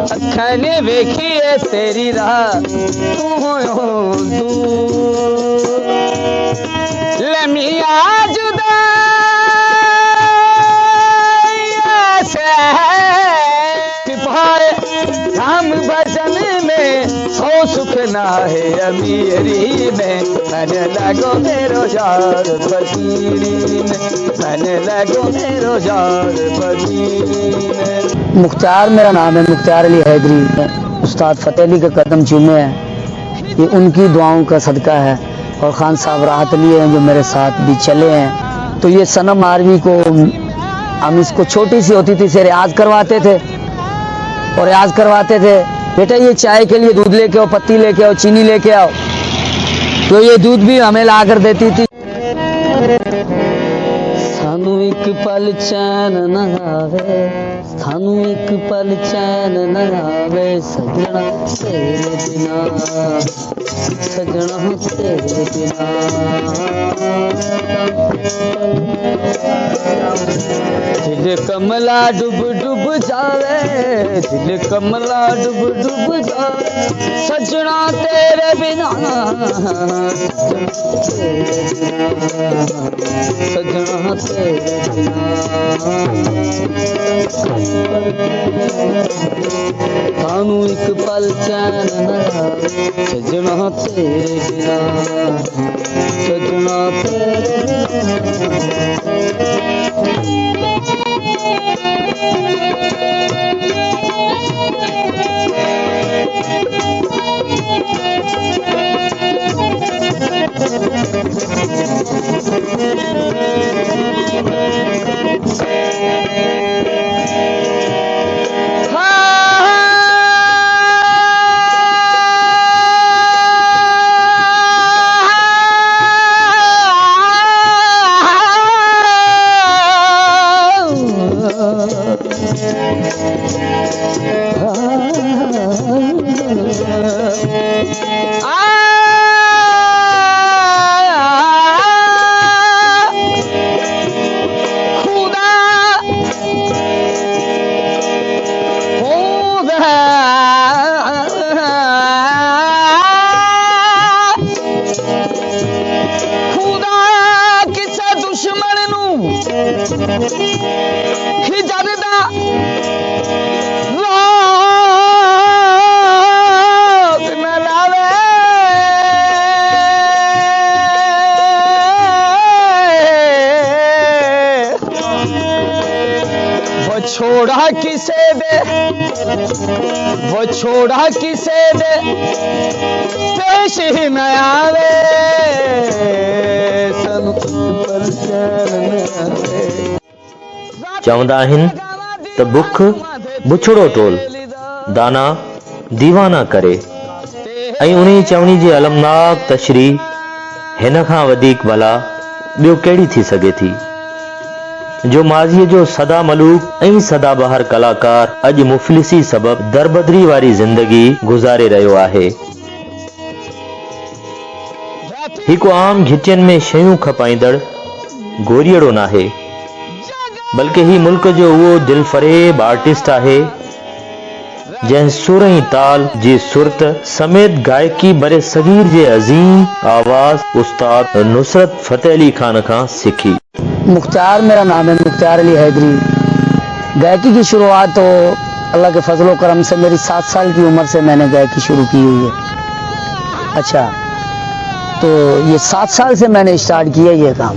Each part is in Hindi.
अखने वेखिए तेरी राह लमिया जुदा राम भजन में सौ सुख ना है अमीरी में मन लगो मेरो यार फकीरी में मन लगो मेरो यार फकीरी में। मुख्तार मेरा नाम है, मुख्तार अली हैदरी। उस्ताद फतेह अली के कदम चूमे हैं, ये उनकी दुआओं का सदका है। और खान साहब राहत अली हैं जो मेरे साथ भी चले हैं। तो ये सनम आरवी को हम इसको छोटी सी होती थी से रियाज करवाते थे और रियाज करवाते थे, बेटा ये चाय के लिए दूध लेके आओ, पत्ती लेके आओ, चीनी लेके आओ। तो ये दूध भी हमें ला कर देती थी। सानू एक पल चैन न आवे, सानू एक पल चैन न आवे, सजना तेरे बिना, सजना तेरे बिना। दिल कमला डूब डूब जावे, दिल कमला डूब डूब जावे, सजना तेरे बिना, सजना तेरे बिना। सानू एक पल चैन न आवे, सजना तेरे बिना, सजना तेरे बिना। छोड़ा किसे दे, वो छोड़ा किसे दे, पेश ही न आवे, चवंदा आहिनि त बुख बुछड़ो टोल दाना दीवाना करे। ऐं उन्ही चवणी जी अलमनाक तशरीह हिन खां वधीक भला ॿियो कहिड़ी थी सघे थी, जो माज़ीअ जो सदा मलूक ऐं सदा बहार कलाकार अॼु मुफ़लिसी सबब दरबदरी वारी ज़िंदगी गुज़ारे रहियो आहे। हिकु आम घिचन में शयूं खपाईंदड़ गोरियड़ो नाहे, बल्कि ही मुल्क जो वो दिलफरेब आर्टिस्ट आहे जंहिं सुर ऐं ताल जी सुरत समेत गायकी बरे सगीर जे अज़ीम आवाज़ उस्ताद नुसरत फतेह अली खान खां सिखी। मुख्तार मेरा नाम है, मुख्तार अली हैदरी। गायकी की शुरुआत तो अल्लाह के फजलो करम से मेरी 7 साल की उम्र से मैंने गायकी शुरू की हुई है। अच्छा, तो ये 7 साल से मैंने स्टार्ट किया ये काम।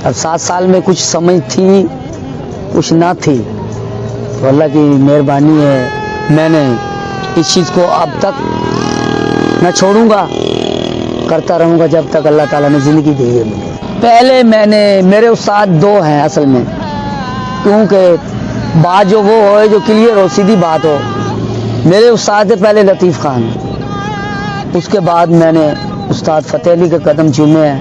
अब 7 साल में कुछ समझ थी कुछ ना थी, तो अल्लाह की मेहरबानी है मैंने इस चीज़ को अब तक मैं छोड़ूंगा, करता रहूंगा जब तक अल्लाह ताला ने ज़िंदगी दी है मुझे। पहले मेरे उस्ताद 2 हैं असल में, क्योंकि बात जो वो हो जो क्लियर हो, सीधी बात हो। मेरे उस्ताद थे पहले लतीफ़ खान, उसके बाद मैंने उस्ताद फतेह अली के कदम चूमे हैं,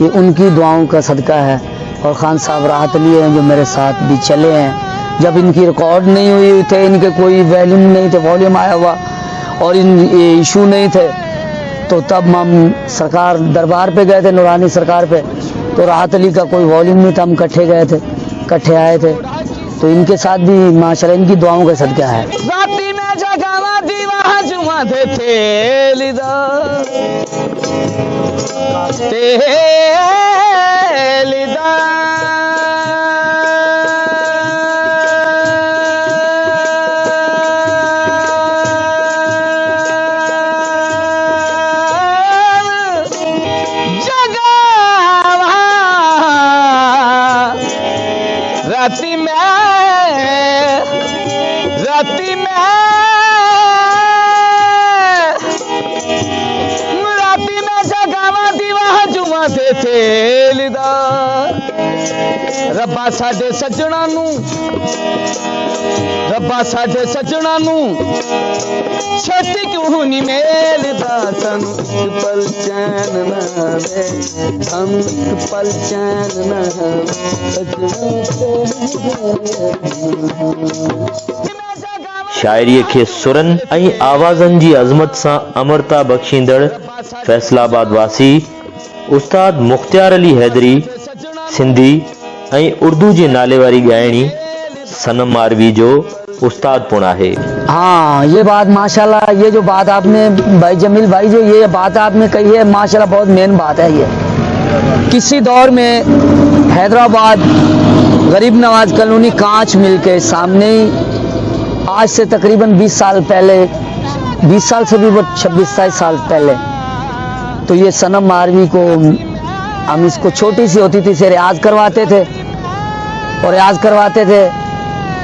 ये उनकी दुआओं का सदका है। और खान साहब राहत अली हैं जो मेरे साथ भी चले हैं। जब इनकी रिकॉर्ड नहीं हुई थे, इनके कोई वॉल्यूम नहीं थे, वॉल्यूम आया हुआ और ये इशू नहीं थे, तो तब हम सरकार दरबार पे गए थे, नूरानी सरकार पे, तो राहत अली का कोई वॉल्यूम नहीं था, हम इकट्ठे गए थे, इकट्ठे आए थे। तो इनके साथ भी माशाल्लाह इनकी दुआओं का सदका है। राती में जगावा दीवा जुआ दे तेलिदा राती में जगावा दीवा जुआ दे तेलिदा रब्बा साडे सजना नू छेती क्यों नहीं मेलदा सानू एक पल चैन ना दे सानू एक पल चैन ना शाइरीअ खे सुरन ऐं आवाज़नि जी अज़मत सां अमरता बख़्शींदड़ फैसलाबाद वासी उस्ताद मुख्तियार अली हैदरी सिंधी ऐं उर्दू जे नाले वारी ॻाइणी सनम मारवी जो उस्ताद पुण आहे। हाँ, ये बात माशाल्लाह, ये जो बात आपने भाई जमील भाई जो ये बात आपने कही है माशाल्लाह बहुत मेन बात है। ये किसी दौर में हैदराबाद गरीब नवाज कॉलोनी कांच मिल के सामने ही आज से तकरीबन 20 साल पहले, 20 साल से भी वो 26-27 साल पहले, तो ये सनम मारवी को हम इसको छोटी सी होती थी इसे रियाज करवाते थे और रियाज करवाते थे।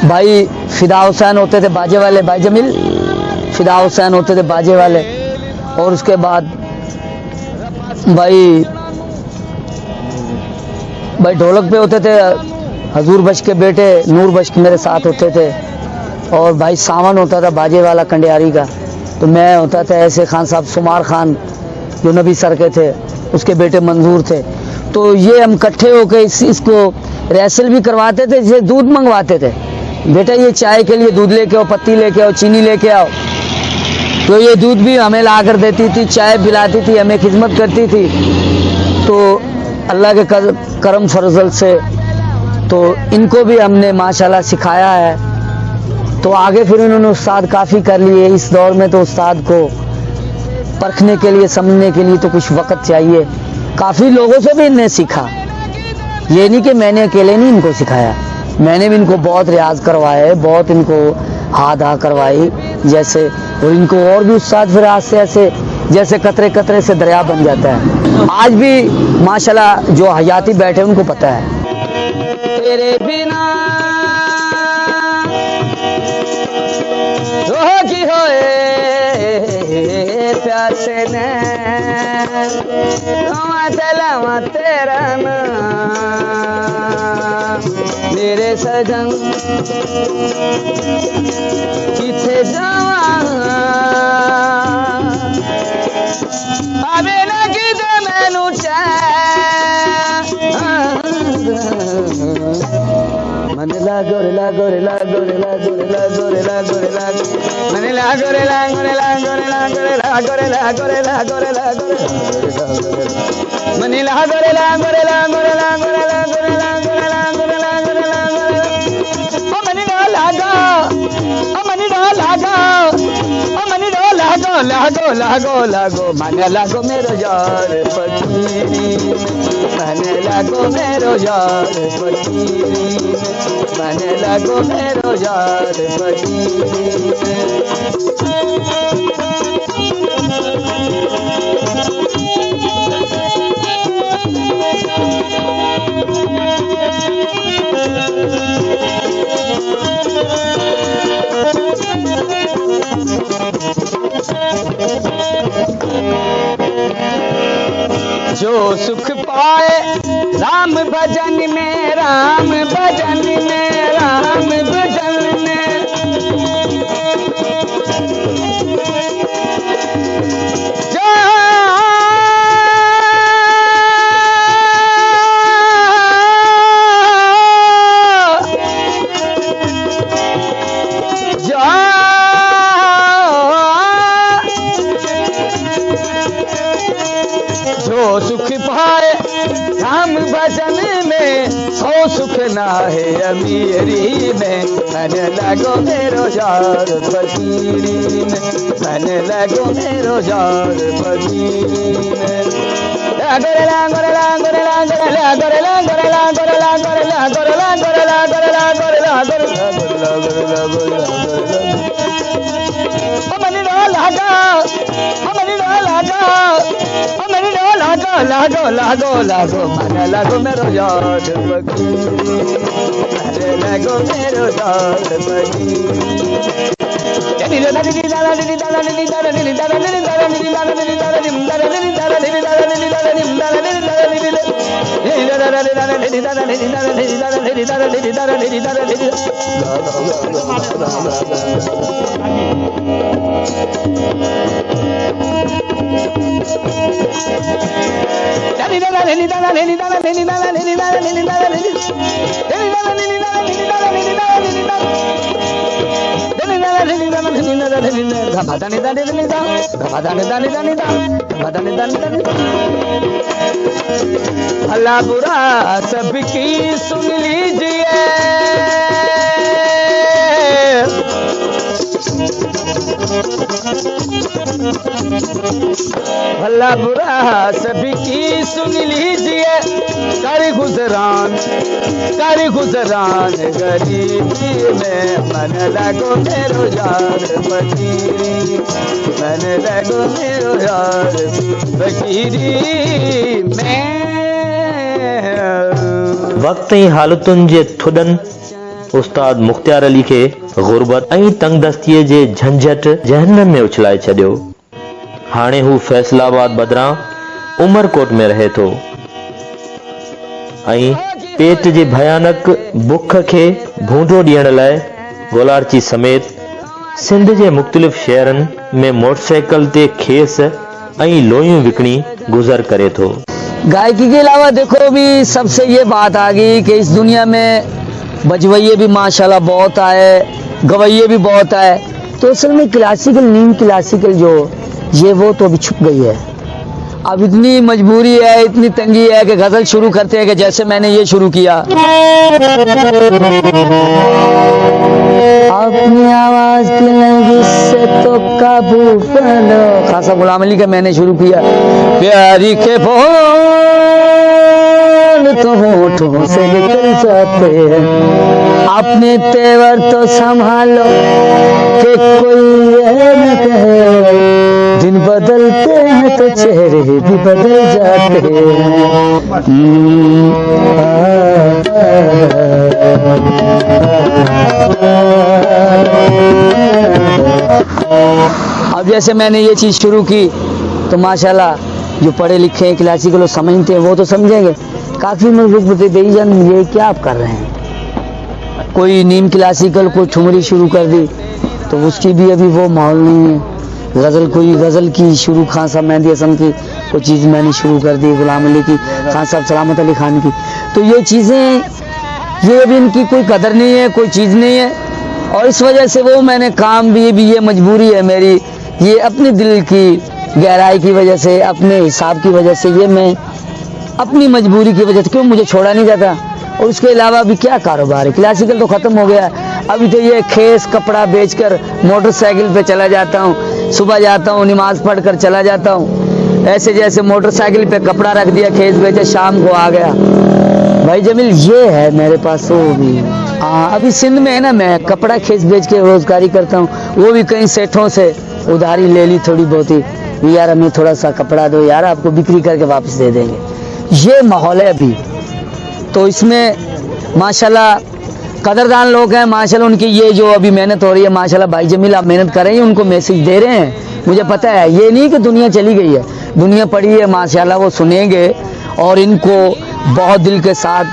भाई फिदा हुसैन होते थे बाजे वाले, भाई जमील फिदा हुसैन होते थे बाजे वाले, और उसके बाद भाई ढोलक पे होते थे हजूर बख्श के बेटे नूर बख्श मेरे साथ होते थे, और भाई सावन होता था बाजे वाला कंडियारी का, तो मैं होता था ऐसे खान साहब, सुमार खान जो नबी सर के थे उसके बेटे मंजूर थे। तो ये हम इकट्ठे होकर इसको रेसल भी करवाते थे, जैसे दूध मंगवाते थे, बेटा ये चाय के लिए दूध लेके आओ, पत्ती लेके आओ, चीनी लेके आओ, तो ये दूध भी हमें ला कर देती थी, चाय पिलाती थी, हमें खिदमत करती थी। तो अल्लाह के करम फजल से तो इनको भी हमने माशाल्लाह सिखाया है। तो आगे फिर उन्होंने उस्ताद काफ़ी कर लिए। इस दौर में तो उस्ताद को परखने के लिए, समझने के लिए तो कुछ वक्त चाहिए। काफ़ी लोगों से भी इन्हें सीखा, ये नहीं कि मैंने अकेले नहीं इनको सिखाया, मैंने भी इनको बहुत रियाज करवाए, बहुत इनको हाथ हा करवाई जैसे, और इनको और भी उस्ताद फिर आज से ऐसे जैसे कतरे कतरे से दरिया बन जाता है। आज भी माशाल्लाह जो हयाती बैठे उनको पता है। तेरे बिना रोगी होए प्यासे ने चलावा तेरा नाम मेरे सजन किथे जावा अबे लगी दे मैनू मन लागो रे लागो रे लागो रे लागो रे लागो रे लागो रे लागो मन लागो रे लागो रे लागो रे लागो रे लागो रे लागो रे लागो रे लागो रे मन लागो रे लागो रे लागो रे लागो रे लागो रे लागो रे लागो रे लागो रे लागो रे ओ मनी ना लागो ओ मनी ना लागो ओ मनी ना लागो लागो लागो लागो मन लागो मेरो यार फकीरी मन लागो मेरो यार फकीरी मन लागो मेरो यार फकीरी जो सुख पाए राम भजन में, राम भजन में, राम भजन में जो सुख पाए राम भजन में, सो सुख ना है अमीरी में, मन लगो मेरो यार फकीरी में, मन लगो मेरो यार फकीरी में। गोरेला गोरेला गोरेला गोरेला गोरेला गोरेला गोरेला गोरेला गोरेला गोरेला गोरेला गोरेला गोरेला गोरेला गोरेला मनी लागा मनी लागा मनी लागा लागो लागो लागो मन लगो मेरो यार फकीरी, मन लगो मेरो यार फकीरी। भला बुरा सबकी सुन लीजिए, भला बुरा सबकी सुन लीजिए, कर गुजरान गरीबी में, मन लगो मेरो यार फकीरी, मन लगो मेरो यार फकीरी में। वक्त ऐं हालतुनि जे थुॾनि उस्ताद मुख्तियार अली खे गुरबत ऐं तंगदस्तीअ जे झंझट जहन्नम में उछलाए छॾियो। हाणे हू फैसलाबाद बदिरां उमरकोट में रहे थो ऐं पेट जे भयानक बुख खे भूंडो ॾियण लाइ गोलारची समेत सिंध जे मुख़्तलिफ़ शहरनि में मोटरसाइकिल ते खेस ऐं लोयूं विकणी गुज़र करे थो। गायकी के अलावा देखो भी सबसे ये बात आ गई कि इस दुनिया में बजवैये भी माशाल्लाह बहुत आए, गवैये भी बहुत आए, तो असल में क्लासिकल नीम क्लासिकल जो ये वो तो अभी छुप गई है। अब इतनी मजबूरी है, इतनी तंगी है कि गजल शुरू करते हैं कि जैसे मैंने ये शुरू किया, अपनी आवाज की लंगी से तो काबू पालो, खासा गुलाम अली का मैंने शुरू किया, प्यारी के बोल तो होठों से निकल जाते हैं, अपने तेवर तो संभालो कि कोई ये न कहे, दिन बदलते हैं तो चेहरे भी बदल जाते हैं। अब जैसे मैंने ये चीज शुरू की तो माशाल्लाह जो पढ़े लिखे हैं क्लासिकल समझते हैं वो तो समझेंगे। काफी लोग बोलते बेईजान ये क्या आप कर रहे हैं, कोई नीम क्लासिकल कोई ठुमरी शुरू कर दी तो उसकी भी अभी वो माहौल नहीं है। गज़ल कोई गज़ल की शुरू खान साहब मेहंदी हसन की कोई चीज़ मैंने शुरू कर दी, गुलाम अली की, खान साहब सलामत अली खान की, तो ये चीज़ें ये अभी इनकी कोई कदर नहीं है, कोई चीज़ नहीं है। और इस वजह से वो मैंने काम भी ये मजबूरी है मेरी, ये अपने दिल की गहराई की वजह से, अपने हिसाब की वजह से, ये मैं अपनी मजबूरी की वजह से, क्यों मुझे छोड़ा नहीं जाता। और उसके अलावा अभी क्या कारोबार है, क्लासिकल तो ख़त्म हो गया है। अभी तो ये खेस कपड़ा बेचकर मोटरसाइकिल पे चला जाता हूँ, सुबह जाता हूँ नमाज पढ़ कर चला जाता हूँ, ऐसे जैसे मोटरसाइकिल पे कपड़ा रख दिया, खेस बेचे, शाम को आ गया। भाई जमील ये है मेरे पास, वो भी अभी सिंध में है ना, मैं कपड़ा खेस बेच के रोजगारी करता हूँ, वो भी कई सेठों से उधारी ले ली थोड़ी बहुत ही, यार हमें थोड़ा सा कपड़ा दो यार, आपको बिक्री करके वापस दे देंगे। ये माहौल है अभी तो, इसमें माशाल्लाह कदरदान लोग हैं माशाल्लाह, उनकी ये जो अभी मेहनत हो रही है माशाल्लाह, भाई जमील आप मेहनत कर रहे हैं, उनको मैसेज दे रहे हैं, मुझे पता है। ये नहीं कि दुनिया चली गई है, दुनिया पड़ी है माशाल्लाह, वो सुनेंगे और इनको बहुत दिल के साथ,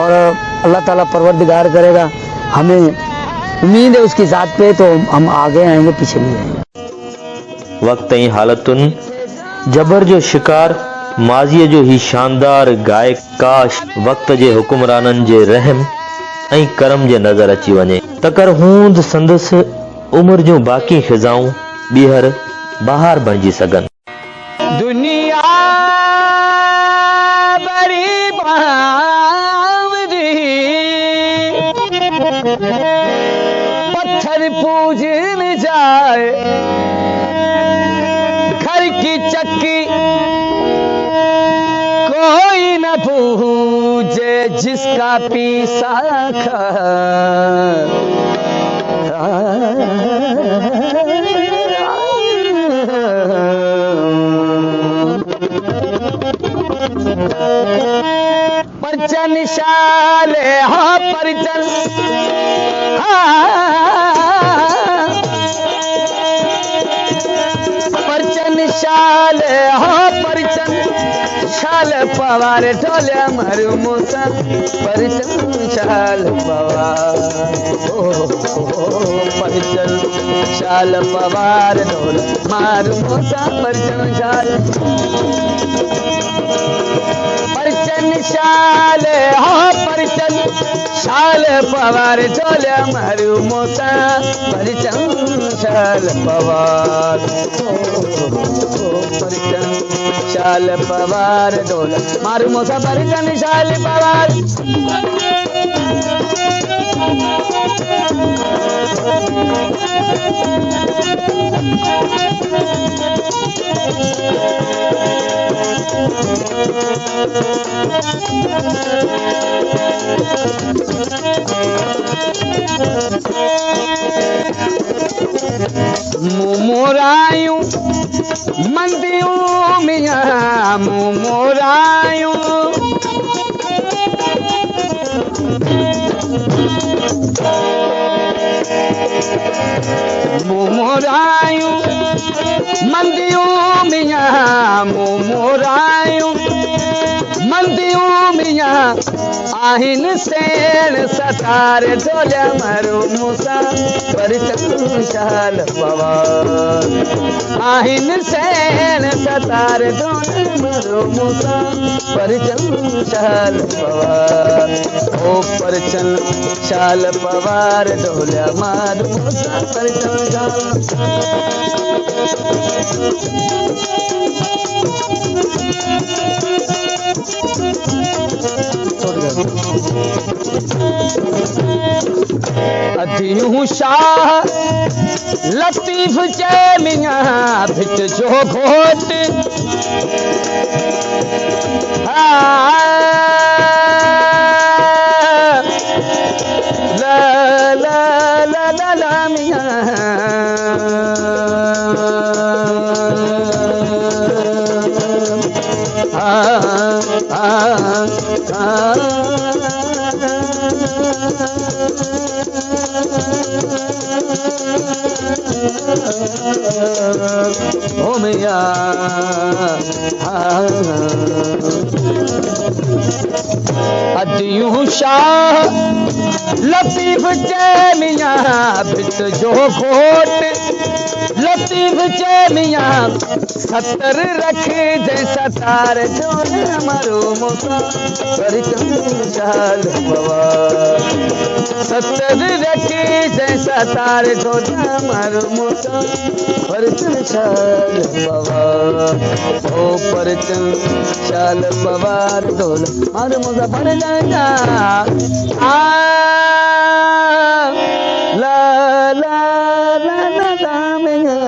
और अल्लाह ताला परवरदिगार करेगा, हमें उम्मीद है उसकी ज़ात पे, तो हम आगे आएंगे पीछे नहीं आएंगे। वक्त ऐं हालतुनि जबर जो शिकार माज़ीअ जो ही शानदार गायक, काश वक्त जे हुकुमराननि जे रहम ऐं करम जे नज़र अची वञे, तकर हूंद संदसि उम्र जो बाक़ी ख़िज़ाऊं ॿीहर बहार बणिजी सघनि। दुनिया बड़ी बावरी पूजन जाए, घर की चक्की कोई न पूजे, जिसका पीसा परचन शाले हो परचन, परचन शाले हो परचन, शाल पवार ढोले मरु मूसा, परचन शाल पवार, परचन शाल पवार ढोले मारू मूसा, परचन शाल, परचन शाल हो परचन शाल पवार ढोले मारू मूसा, परचन शाल पवार, परचन शाल पवार ढोले मारू मूसा, परचन शाल पवार। मोरायूं मंदियूं मियां मोरायूं, मोरायूं मंदियूं मियां मोरायूं, मंदियूं मियां आहिन सेण सतार ढोले मरु मूसा, परचन शाल पवार, आहिन सेण सतार ढोले मरु मूसा, परचन शाल पवार, ओ परचन शाल पवार ढोले मारू मूसा, परचन शाल। अधीहूं शाह लतीफ चे मियां भिट जो घोट, ला ला ला ला ला मियां, ओ मिया अदियूं शाह लतीफ चे मियां भिट जो घोट, लतीफ चे मियां 70 रख जैसा तार ढोले मरु मूसा, परचन शाल पवार, 70 रख जैसा तार ढोले मरु मूसा, परचन शाल पवार, ओ परचन शाल पवार ढोले मरु मूसा, परचन आ ला ला ला ला ला मियां,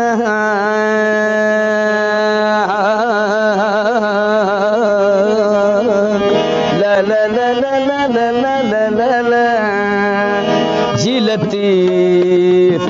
ला ला ला ला ला ला ला ला ला जी लतीफ।